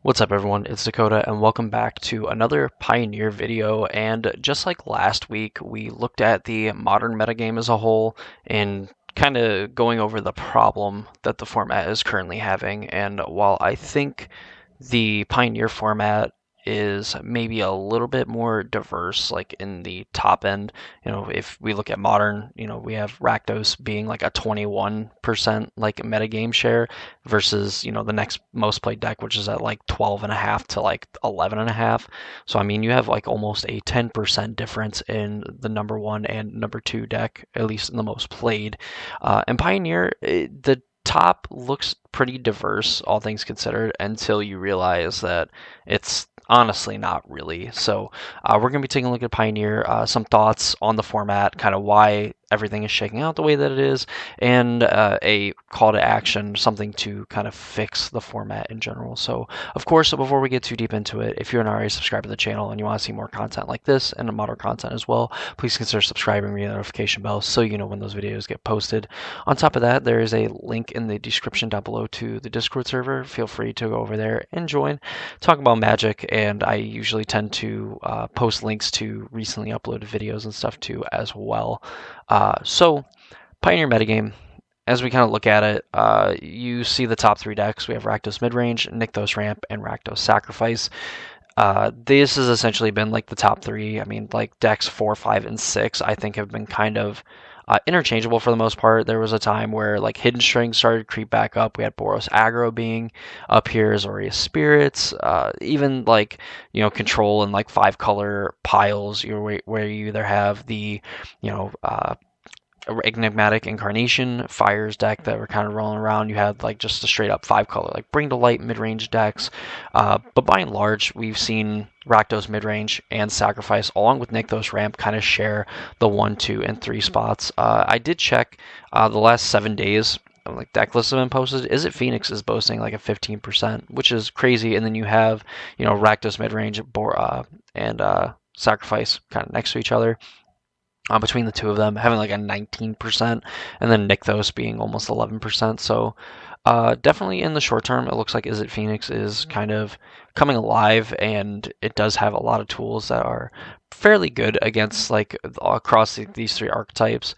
What's up everyone, it's Dakota and welcome back to another Pioneer video. And just like last week, we looked at the modern metagame as a whole and kind of going over the problem that the format is currently having. And while I think the Pioneer format is maybe a little bit more diverse, like in the top end. If we look at modern, we have Rakdos being like a 21% like metagame share versus, the next most played deck, which is at like 12.5 to like 11.5. So, I mean, you have like almost a 10% difference in the number one and number two deck, at least in the most played. And Pioneer, the top looks pretty diverse, all things considered, until you realize that it's honestly not really. So we're going to be taking a look at Pioneer, some thoughts on the format, kind of why everything is shaking out the way that it is, and a call to action, something to kind of fix the format in general. So, of course, before we get too deep into it, if you're not already subscribed to the channel and you want to see more content like this and modern content as well, please consider subscribing, ring the notification bell so you know when those videos get posted. On top of that, there is a link in the description down below to the Discord server. Feel free to go over there and join, talk about Magic, and I usually tend to post links to recently uploaded videos and stuff too as well. So, Pioneer metagame, as we kind of look at it, you see the top three decks. We have Rakdos Midrange, Nykthos Ramp, and Rakdos Sacrifice. This has essentially been like the top three. I mean, like decks 4, 5, and 6, I think have been kind of interchangeable for the most part. There was a time where like Hidden Strings started to creep back up. We had Boros Aggro being up here, Azorius Spirits, even like, Control and like 5-color piles, where you either have the, you know, Enigmatic Incarnation Fires deck that were kind of rolling around. You had like just a straight up 5-color like Bring to Light mid-range decks, but by and large we've seen Rakdos midrange and Sacrifice along with Nykthos Ramp kind of share the 1, 2, and 3 spots. I did check the last 7 days. Like deck lists have been posted. Is it Phoenix is boasting like a 15%, which is crazy. And then you have Rakdos midrange and Sacrifice kind of next to each other. Between the two of them, having like a 19%, and then Nykthos being almost 11%. So definitely in the short term, it looks like Is It Phoenix is kind of coming alive, and it does have a lot of tools that are fairly good against like across these three archetypes.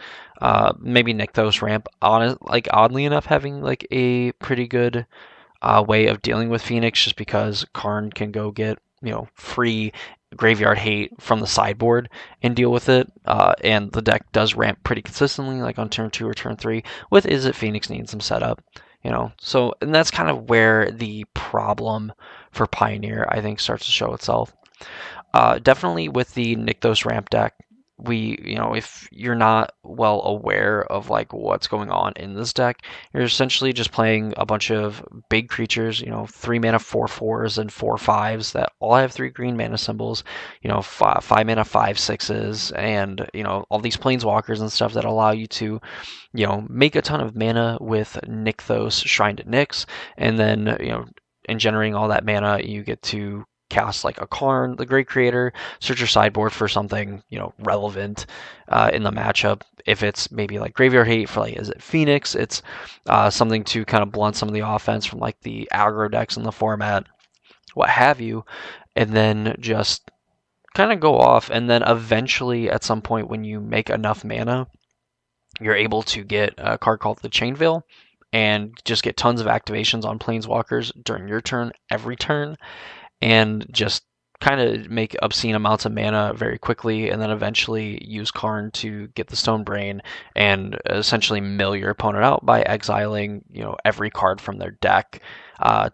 Maybe Nykthos Ramp, oddly enough, having like a pretty good way of dealing with Phoenix, just because Karn can go get free graveyard hate from the sideboard and deal with it. And the deck does ramp pretty consistently, like on turn 2 or turn 3, with Is It Phoenix needing some setup. So, and that's kind of where the problem for Pioneer, I think, starts to show itself. Definitely with the Nykthos ramp deck, if you're not well aware of like what's going on in this deck, you're essentially just playing a bunch of big creatures, 3 mana 4/4s and 4/5s that all have 3 green mana symbols, 5 mana 5/6s, and all these planeswalkers and stuff that allow you to make a ton of mana with Nykthos Shrine to Nyx, and then in generating all that mana, you get to cast like a Karn, the Great Creator, search your sideboard for something relevant in the matchup. If it's maybe like Graveyard Hate for like Is It Phoenix, it's something to kind of blunt some of the offense from like the aggro decks in the format, what have you, and then just kind of go off. And then eventually, at some point, when you make enough mana, you're able to get a card called the Chain Veil and just get tons of activations on planeswalkers during your turn every turn, and just kind of make obscene amounts of mana very quickly, and then eventually use Karn to get the Stone Brain and essentially mill your opponent out by exiling every card from their deck,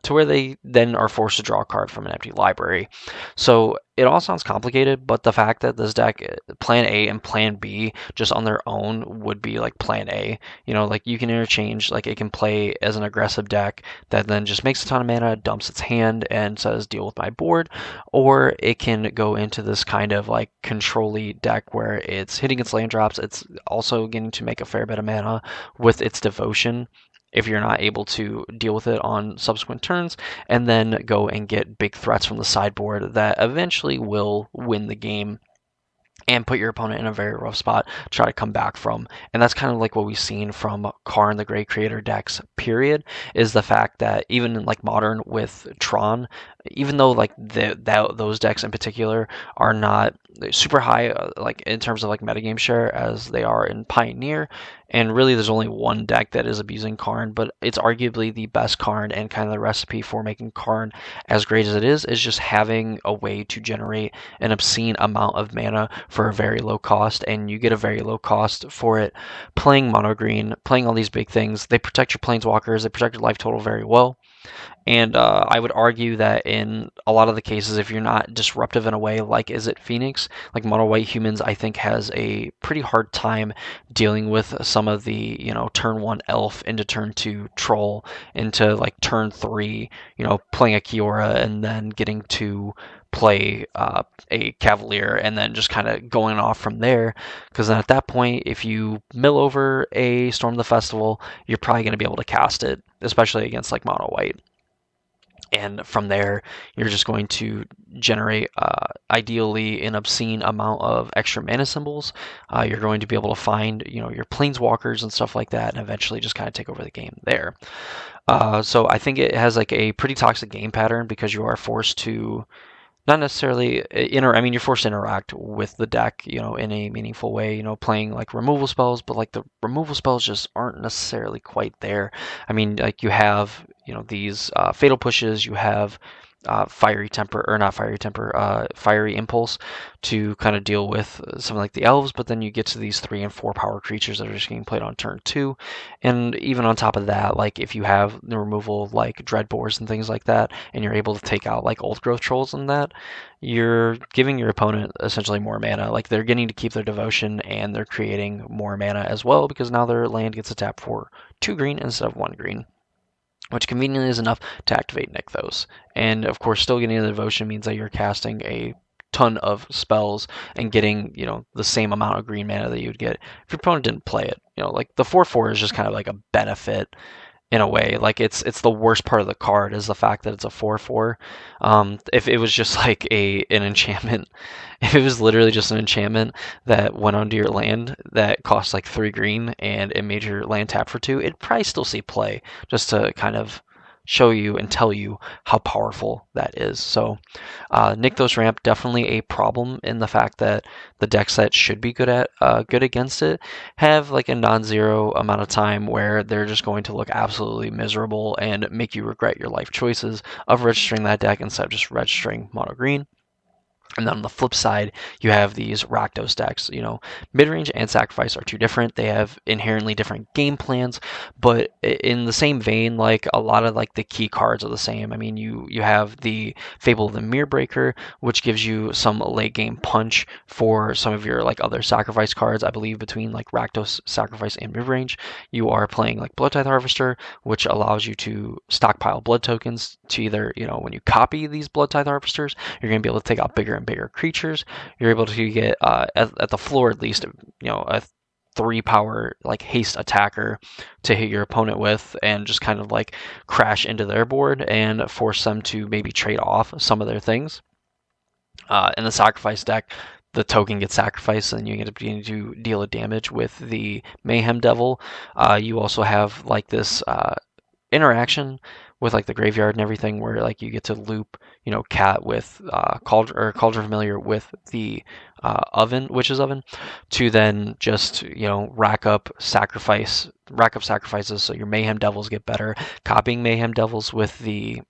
to where they then are forced to draw a card from an empty library. So it all sounds complicated, but the fact that this deck, plan A and plan B just on their own would be like plan A. Like you can interchange, like it can play as an aggressive deck that then just makes a ton of mana, dumps its hand, and says deal with my board, or it can go into this kind of like control-y deck where it's hitting its land drops, it's also getting to make a fair bit of mana with its devotion if you're not able to deal with it on subsequent turns, and then go and get big threats from the sideboard that eventually will win the game and put your opponent in a very rough spot to try to come back from. And that's kind of like what we've seen from Karn, the Great Creator decks, period, is the fact that even in like Modern with Tron, even though like those decks in particular are not super high like in terms of like metagame share as they are in Pioneer, and really there's only one deck that is abusing Karn, but it's arguably the best Karn, and kind of the recipe for making Karn as great as it is just having a way to generate an obscene amount of mana for a very low cost, and you get a very low cost for it playing mono green, playing all these big things. They protect your planeswalkers, they protect your life total very well. And I would argue that in a lot of the cases, if you're not disruptive in a way like Izzet Phoenix, like Mono White Humans, I think has a pretty hard time dealing with some of the, turn 1 Elf into turn 2 Troll, into like turn 3, playing a Kiora and then getting to play a Cavalier and then just kind of going off from there. Because then at that point, if you mill over a Storm the Festival, you're probably going to be able to cast it, especially against like Mono White. And from there, you're just going to generate, ideally, an obscene amount of extra mana symbols. You're going to be able to find, your planeswalkers and stuff like that, and eventually just kind of take over the game there. So I think it has like a pretty toxic game pattern because you are forced to not necessarily you're forced to interact with the deck, in a meaningful way, playing like removal spells, but like the removal spells just aren't necessarily quite there. I mean, like you have, these fatal pushes, you have fiery temper, or not fiery temper, fiery impulse to kind of deal with something like the elves, but then you get to these 3 and 4 power creatures that are just getting played on turn 2. And even on top of that, like if you have the removal of like dreadbores and things like that, and you're able to take out like old growth trolls and that, you're giving your opponent essentially more mana. Like they're getting to keep their devotion, and they're creating more mana as well, because now their land gets a tap for 2 green instead of 1 green, which conveniently is enough to activate Nykthos. And of course, still getting the devotion means that you're casting a ton of spells and getting, the same amount of green mana that you would get if your opponent didn't play it. Like the 4/4 is just kind of like a benefit in a way. Like it's the worst part of the card is the fact that it's a 4/4. If it was just like an enchantment, if it was literally just an enchantment that went onto your land that cost like 3 green and it made your land tap for 2, it'd probably still see play, just to kind of show you and tell you how powerful that is. So Nykthos ramp, definitely a problem in the fact that the decks that should be good against it have like a non-zero amount of time where they're just going to look absolutely miserable and make you regret your life choices of registering that deck instead of just registering mono green. And then on the flip side, you have these Rakdos decks. Midrange and Sacrifice are 2 different. They have inherently different game plans, but in the same vein, like a lot of like the key cards are the same. I mean, you have the Fable of the Mirrorbreaker, which gives you some late game punch for some of your like other Sacrifice cards. I believe between like Rakdos, Sacrifice, and Midrange, you are playing like Bloodtithe Harvester, which allows you to stockpile blood tokens to either, when you copy these Bloodtithe Harvesters, you're going to be able to take out bigger and bigger creatures. You're able to get at the floor at least, a 3 power like haste attacker to hit your opponent with, and just kind of like crash into their board and force them to maybe trade off some of their things. In the Sacrifice deck, the token gets sacrificed, and you end up getting to deal a damage with the Mayhem Devil. You also have like this interaction with like the graveyard and everything, where like you get to loop, Cat with Cauldron Familiar with the Witch's Oven, to then just rack up sacrifices, so your Mayhem Devils get better. Copying Mayhem Devils with the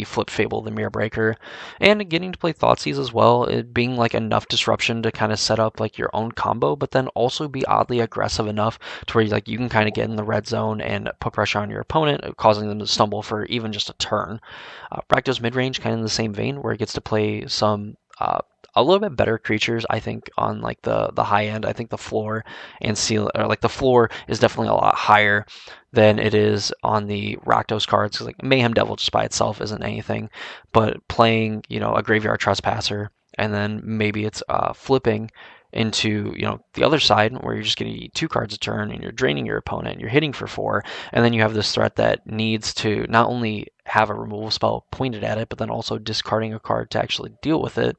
Flip Fable, the Mirrorbreaker, and getting to play Thoughtseize as well, it being like enough disruption to kind of set up like your own combo, but then also be oddly aggressive enough to where you can kind of get in the red zone and put pressure on your opponent, causing them to stumble for even just a turn. Rakdos midrange, kind of in the same vein, where it gets to play some a little bit better creatures, I think, on like the high end. I think the floor and ceiling, or like the floor is definitely a lot higher than it is on the Rakdos cards. 'Cause like Mayhem Devil just by itself isn't anything, but playing, a Graveyard Trespasser, and then maybe it's flipping into, the other side where you're just going to eat 2 cards a turn and you're draining your opponent, you're hitting for 4, and then you have this threat that needs to not only have a removal spell pointed at it, but then also discarding a card to actually deal with it.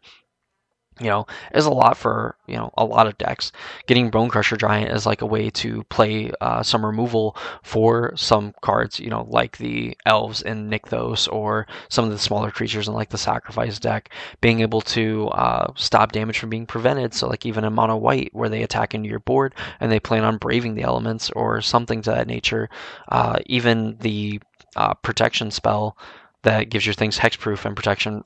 you know, is a lot for, a lot of decks. Getting Bone Crusher Giant is like a way to play some removal for some cards, like the elves in Nykthos or some of the smaller creatures in like the Sacrifice deck, being able to stop damage from being prevented. So like even in mono white where they attack into your board and they plan on braving the elements or something to that nature, even the protection spell that gives your things hexproof and protection,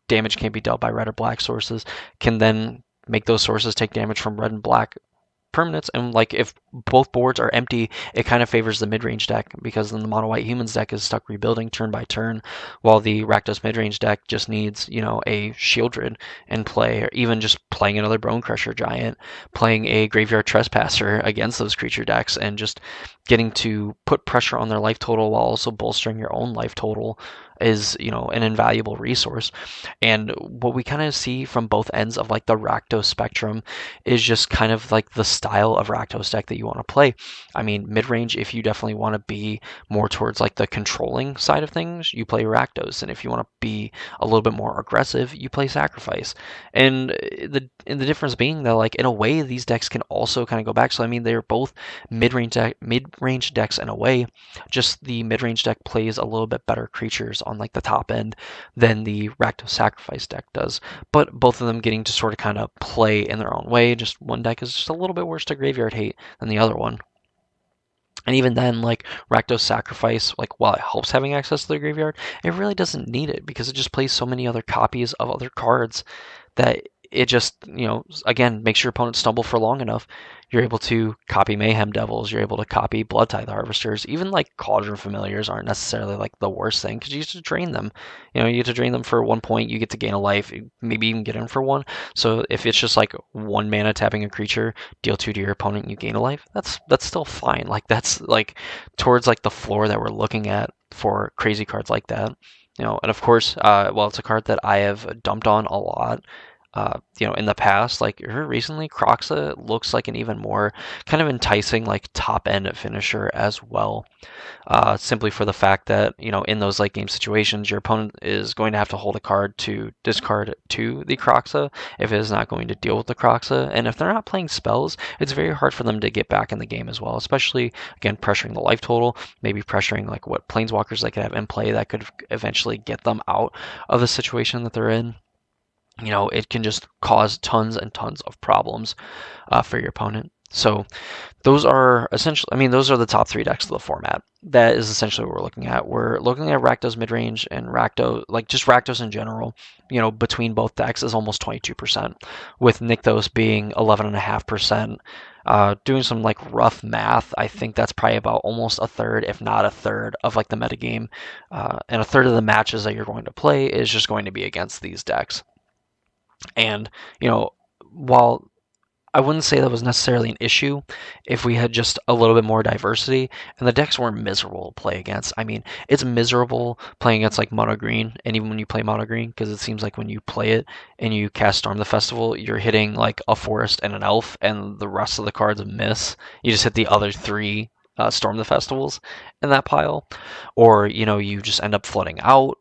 damage can't be dealt by red or black sources, can then make those sources take damage from red and black permanents. And like if both boards are empty, it kind of favors the mid-range deck because then the mono white humans deck is stuck rebuilding turn by turn, while the Rakdos mid-range deck just needs, a Shieldred in play, or even just playing another Bone Crusher Giant, playing a Graveyard Trespasser against those creature decks, and just getting to put pressure on their life total while also bolstering your own life total is, an invaluable resource. And what we kind of see from both ends of like the Rakdos spectrum is just kind of like the style of Rakdos deck that you want to play. I mean, mid-range, if you definitely want to be more towards like the controlling side of things, you play Rakdos. And if you want to be a little bit more aggressive, you play Sacrifice. And the difference being that like in a way these decks can also kind of go back. So I mean they're both mid-range decks in a way. Just the mid-range deck plays a little bit better creatures on like the top end than the Rakdos Sacrifice deck does, but both of them getting to sort of kind of play in their own way. Just one deck is just a little bit worse to graveyard hate than the other one. And even then, like Rakdos Sacrifice, like while it helps having access to the graveyard, it really doesn't need it because it just plays so many other copies of other cards that it just, again, makes your opponent stumble for long enough. You're able to copy Mayhem Devils, you're able to copy Blood Tithe Harvesters. Even like Cauldron Familiars aren't necessarily like the worst thing because you get to drain them. You get to drain them for 1 point, you get to gain a life, maybe even get in for one. So if it's just like 1 mana tapping a creature, deal 2 to your opponent, and you gain a life, that's still fine. Like that's like towards like the floor that we're looking at for crazy cards like that. And of course, well, it's a card that I have dumped on a lot. In the past, like recently, Kroxa looks like an even more kind of enticing, like top end finisher as well. Simply for the fact that, in those late game situations, your opponent is going to have to hold a card to discard to the Kroxa if it is not going to deal with the Kroxa. And if they're not playing spells, it's very hard for them to get back in the game as well, especially, again, pressuring the life total, maybe pressuring like what planeswalkers they could have in play that could eventually get them out of the situation that they're in. It can just cause tons and tons of problems for your opponent. So those are essentially, those are the top 3 decks of the format. That is essentially what we're looking at. We're looking at Rakdos midrange and Rakdos, like just Rakdos in general, between both decks is almost 22%, with Nykthos being 11.5%. Doing some like rough math, I think that's probably about almost a third, if not a third, of like the metagame. And a third of the matches that you're going to play is just going to be against these decks. And, while I wouldn't say that was necessarily an issue if we had just a little bit more diversity and the decks weren't miserable to play against. I mean, it's miserable playing against like mono green, and even when you play mono green, because it seems like when you play it and you cast Storm the Festival, you're hitting like a forest and an elf, and the rest of the cards miss. You just hit the other 3 Storm the Festivals in that pile, or you just end up flooding out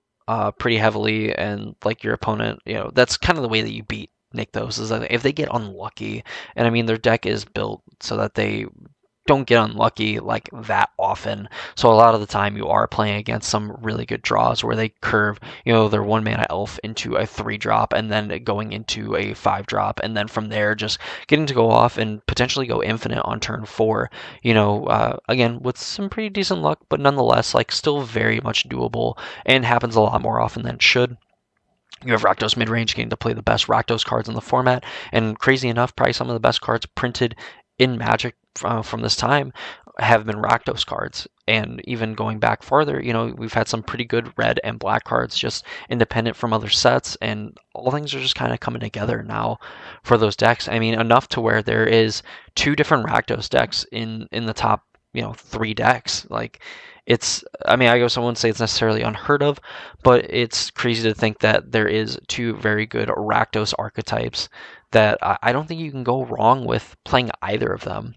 pretty heavily, and like your opponent, that's kind of the way that you beat Nykthos, is that if they get unlucky, and their deck is built so that they don't get unlucky like that often. So a lot of the time you are playing against some really good draws where they curve, their 1 mana elf into a 3-drop and then going into a 5-drop, and then from there just getting to go off and potentially go infinite on turn 4. Again with some pretty decent luck, but nonetheless like still very much doable and happens a lot more often than it should. You have Rakdos midrange getting to play the best Rakdos cards in the format, and crazy enough, probably some of the best cards printed in Magic from this time have been Rakdos cards. And even going back farther, we've had some pretty good red and black cards just independent from other sets, and all things are just kind of coming together now for those decks. Enough to where there is 2 different Rakdos decks in the top 3 decks. Like I guess I wouldn't say it's necessarily unheard of, but it's crazy to think that there is 2 very good Rakdos archetypes that I don't think you can go wrong with playing either of them.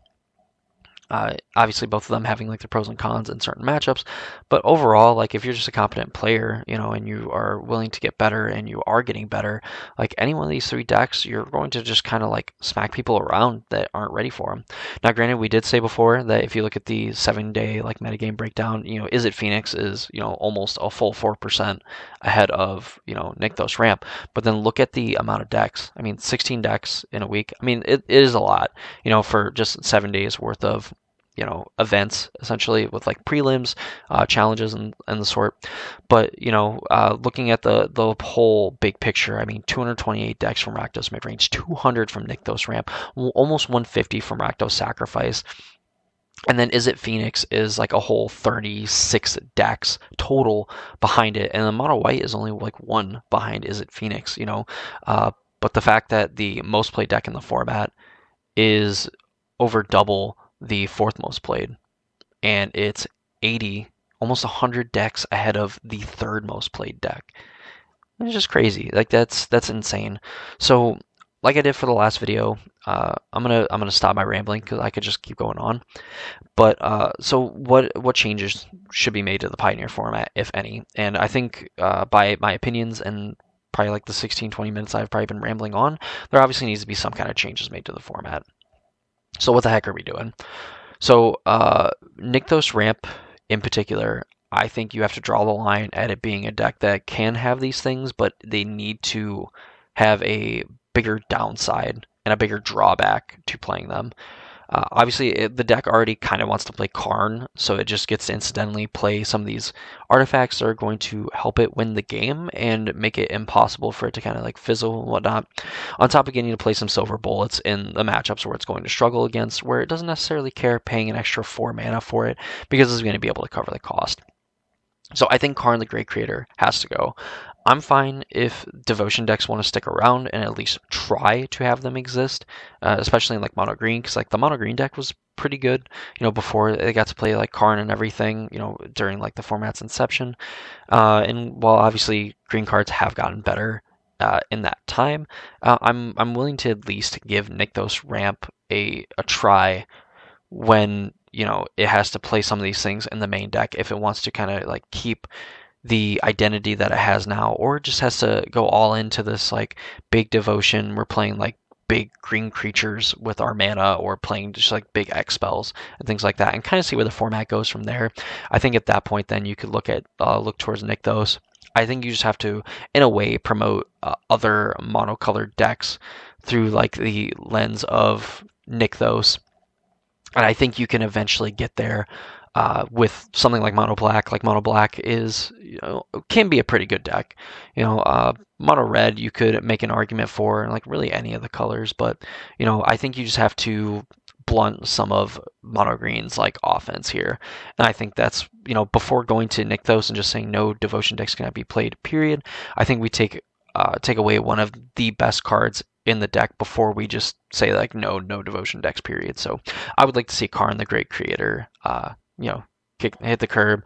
Obviously, both of them having like the pros and cons in certain matchups, but overall, like if you're just a competent player, and you are willing to get better and you are getting better, like any one of these three decks, you're going to just kind of like smack people around that aren't ready for them. Now, granted, we did say before that if you look at the 7-day like metagame breakdown, Is It Phoenix is almost a full 4% ahead of Nykthos Ramp, but then look at the amount of decks. I mean, 16 decks in a week. I mean, it is a lot, for just 7 days worth of events essentially with like prelims, challenges and the sort. But looking at the whole big picture, I mean, 228 decks from Rakdos midrange, 200 from Nykthos Ramp, almost 150 from Rakdos Sacrifice. And then Is It Phoenix is like a whole 36 decks total behind it, and the Mono White is only like one behind Is It Phoenix. But the fact that the most played deck in the format is over double the fourth most played, and it's 80, almost 100 decks ahead of the third most played deck. It's just crazy. Like that's insane. So, like I did for the last video, I'm gonna stop my rambling because I could just keep going on. But so what changes should be made to the Pioneer format, if any? And I think by my opinions and probably like the 16-20 minutes I've probably been rambling on, there obviously needs to be some kind of changes made to the format. So what the heck are we doing? So Nykthos Ramp in particular, I think you have to draw the line at it being a deck that can have these things, but they need to have a bigger downside and a bigger drawback to playing them. Obviously, the deck already kind of wants to play Karn, so it just gets to incidentally play some of these artifacts that are going to help it win the game and make it impossible for it to kind of like fizzle and whatnot. On top of getting to play some silver bullets in the matchups where it's going to struggle against, where it doesn't necessarily care paying an extra 4 mana for it because it's going to be able to cover the cost. So I think Karn the Great Creator has to go. I'm fine if devotion decks want to stick around and at least try to have them exist, especially in like mono green, because like the mono green deck was pretty good, before they got to play like Karn and everything, during like the format's inception. And while obviously green cards have gotten better in that time, I'm willing to at least give Nykthos Ramp a try when it has to play some of these things in the main deck if it wants to kind of like keep the identity that it has now, or it just has to go all into this like big devotion. We're playing like big green creatures with our mana, or playing just like big X spells and things like that, and kind of see where the format goes from there. I think at that point, then you could look towards Nykthos. I think you just have to, in a way, promote other monocolored decks through like the lens of Nykthos, and I think you can eventually get there with something like Mono Black. Like Mono Black is, can be a pretty good deck. Mono Red you could make an argument for, and like really any of the colors. But I think you just have to blunt some of Mono Green's like offense here, and I think that's before going to Nykthos and just saying no devotion decks cannot be played. Period. I think we take away one of the best cards in the deck before we just say like no devotion decks. Period. So I would like to see Karn the Great Creator hit the curb,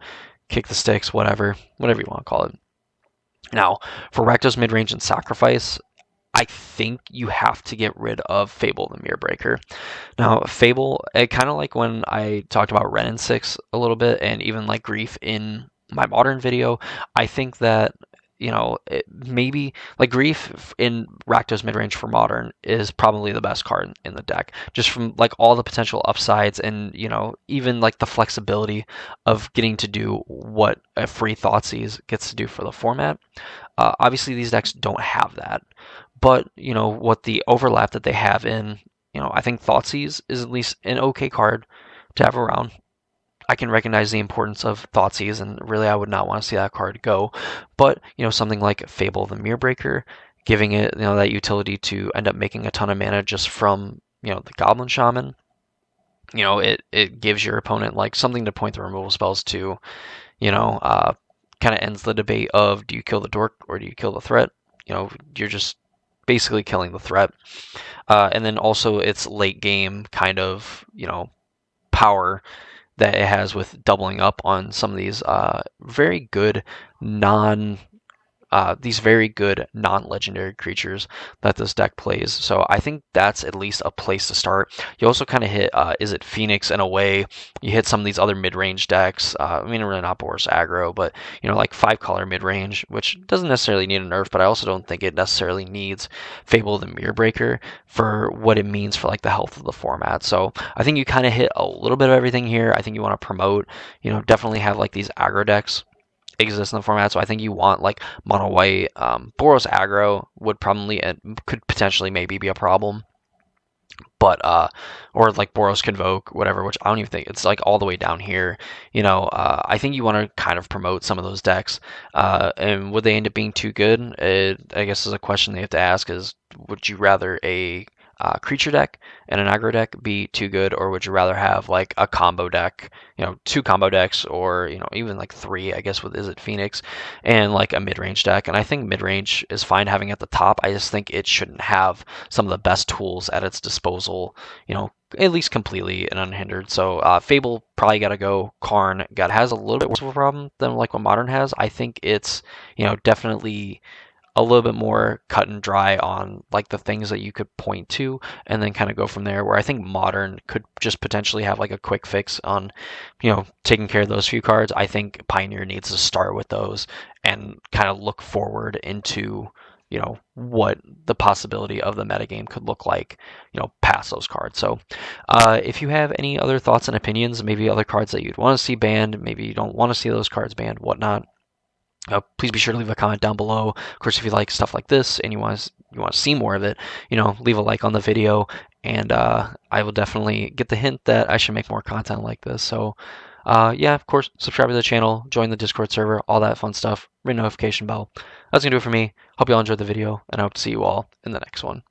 kick the sticks, whatever you want to call it. Now, for Rakdos midrange and sacrifice, I think you have to get rid of Fable the Mirror Breaker. Now, Fable, kind of like when I talked about Ren and 6 a little bit, and even like Grief in my modern video, I think that maybe like Grief in Rakdos midrange for modern is probably the best card in the deck, just from like all the potential upsides, and even like the flexibility of getting to do what a free Thoughtseize gets to do for the format. Obviously, these decks don't have that, but what the overlap that they have in, I think Thoughtseize is at least an okay card to have around. I can recognize the importance of Thoughtseize, and really I would not want to see that card go. But, something like Fable the Mirror Breaker, giving it, that utility to end up making a ton of mana just from, the Goblin Shaman. It gives your opponent like something to point the removal spells to, kind of ends the debate of do you kill the dork or do you kill the threat? You're just basically killing the threat. And then also its late game kind of, power that it has with doubling up on some of these very good non these very good non-legendary creatures that this deck plays. So I think that's at least a place to start. You also kind of hit, is it Phoenix in a way? You hit some of these other mid-range decks. I mean, really not Boros aggro, but like 5-color mid-range, which doesn't necessarily need a nerf, but I also don't think it necessarily needs Fable the Mirror Breaker for what it means for like the health of the format. So I think you kind of hit a little bit of everything here. I think you want to promote, definitely have like these aggro decks exist in the format. So I think you want like mono white. Boros aggro would probably could potentially maybe be a problem, but or like Boros Convoke, whatever, which I don't even think it's like all the way down here. I think you want to kind of promote some of those decks. And would they end up being too good? I guess is a question they have to ask. Is would you rather a creature deck and an aggro deck be too good, or would you rather have like a combo deck, 2 combo decks, or even like 3, I guess, with Is It Phoenix, and like a mid-range deck? And I think mid-range is fine having at the top. I just think it shouldn't have some of the best tools at its disposal, at least completely and unhindered. So Fable probably got to go. Karn has a little bit worse of a problem than like what Modern has. I think it's definitely a little bit more cut and dry on like the things that you could point to, and then kind of go from there, where I think Modern could just potentially have like a quick fix on taking care of those few cards. I think Pioneer needs to start with those and kind of look forward into what the possibility of the metagame could look like past those cards. So if you have any other thoughts and opinions, maybe other cards that you'd want to see banned, maybe you don't want to see those cards banned, whatnot, please be sure to leave a comment down below. Of course, if you like stuff like this and you want to see more of it, leave a like on the video, and I will definitely get the hint that I should make more content like this. So yeah, of course, subscribe to the channel, join the Discord server, all that fun stuff, ring notification bell. That's gonna do it for me. Hope you all enjoyed the video, and I hope to see you all in the next one.